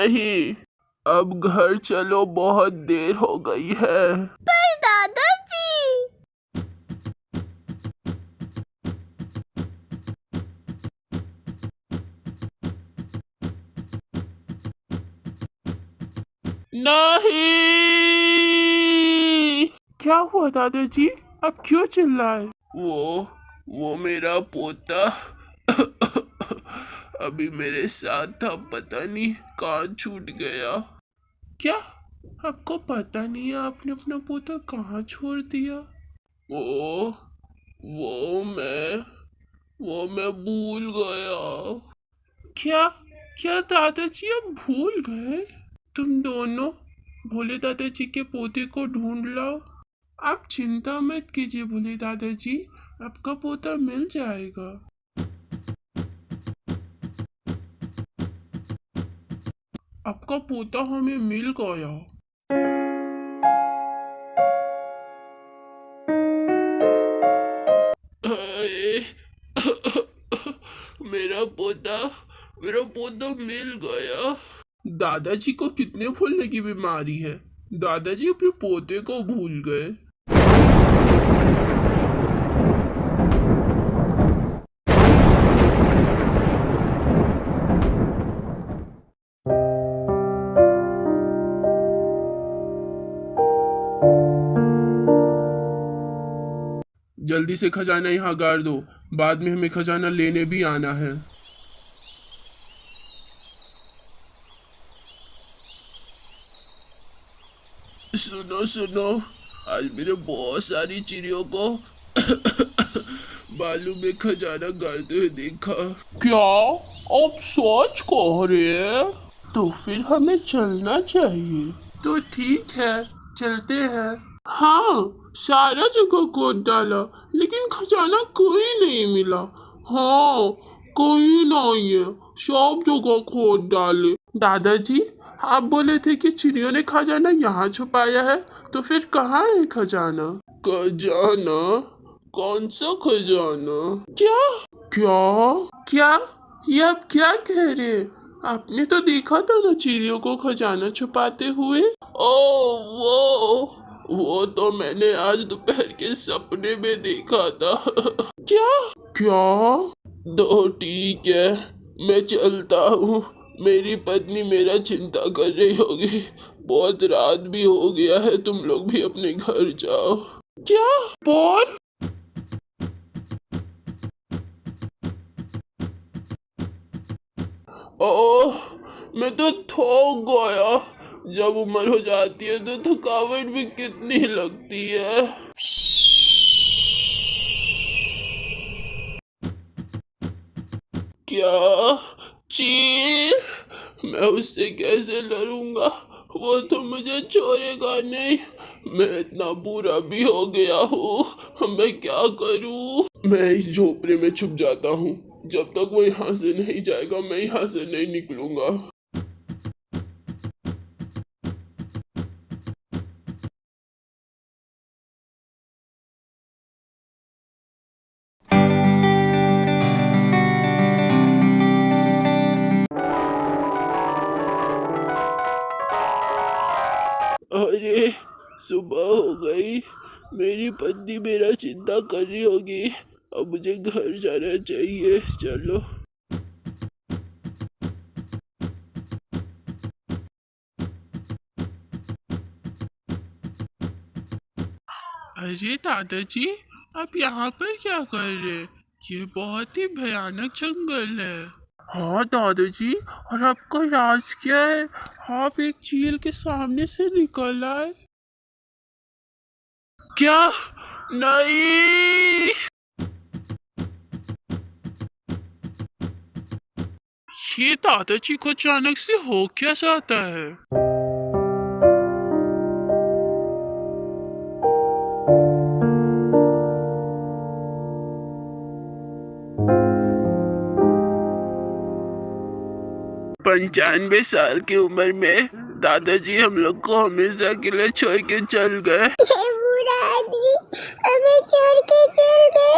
नहीं, अब घर चलो, बहुत देर हो गई है। पर दादाजी। नहीं। क्या हुआ दादाजी, अब क्यों चिल्लाए? वो मेरा पोता अभी मेरे साथ था, पता नहीं कहाँ छूट गया। क्या आपको पता नहीं है आपने अपना पोता कहाँ छोड़ दिया? वो वो मैं भूल गया। क्या क्या दादाजी आप भूल गए? तुम दोनों भोले दादाजी के पोते को ढूंढ लाओ। आप चिंता मत कीजिए भोले दादाजी, आपका पोता मिल जाएगा। आपका पोता हमें मिल गया। मेरा पोता मिल गया। दादाजी को कितने भूलने की बीमारी है, दादाजी अपने पोते को भूल गए। जल्दी से खजाना यहाँ गाड़ दो, बाद में हमें खजाना लेने भी आना है। सुनो सुनो, आज मैंने बहुत सारी चिड़ियों को बालू में खजाना गाड़ते हुए देखा। क्या आप सच कह रहे हैं? तो फिर हमें चलना चाहिए। तो ठीक है, चलते हैं। हाँ, सारा जगह खोद डाला लेकिन खजाना कोई नहीं मिला। हाँ, कोई नहीं है, सब जगह खोद डाले। दादाजी, आप बोले थे कि चिड़ियों ने खजाना यहाँ छुपाया है, तो फिर कहाँ है खजाना? खजाना? कौन सा खजाना? क्या क्या क्या ये आप क्या कह रहे हैं? आपने तो देखा था ना चिड़ियों को खजाना छुपाते हुए। वो तो मैंने आज दोपहर के सपने में देखा था। क्या क्या? तो ठीक है, मैं चलता हूँ। मेरी पत्नी मेरा चिंता कर रही होगी, बहुत रात भी हो गया है, तुम लोग भी अपने घर जाओ। क्या? पर ओह, मैं तो थक गया। जब उम्र हो जाती है तो थकावट भी कितनी लगती है। क्या? चील? मैं उससे कैसे लड़ूंगा, वो तो मुझे छोड़ेगा नहीं। मैं इतना बुरा भी हो गया हूँ, मैं क्या करूँ? मैं इस झोपड़े में छुप जाता हूँ, जब तक वो यहाँ से नहीं जाएगा मैं यहाँ से नहीं निकलूंगा। अरे, सुबह हो गई, मेरी पत्नी मेरा चिंता कर रही होगी। अब मुझे घर जाना चाहिए, चलो। अरे दादाजी, आप यहाँ पर क्या कर रहे हैं? ये बहुत ही भयानक जंगल है। हाँ दादाजी, और आपका राज क्या है? आप एक चील के सामने से निकल आए। क्या? नहीं। ये दादाजी को अचानक से हो क्या जाता है? पंचानवे साल की उम्र में दादाजी हम लोग को हमेशा के लिए छोड़ के चल गए। ये बुरा आदमी हमें छोड़ के चल गया।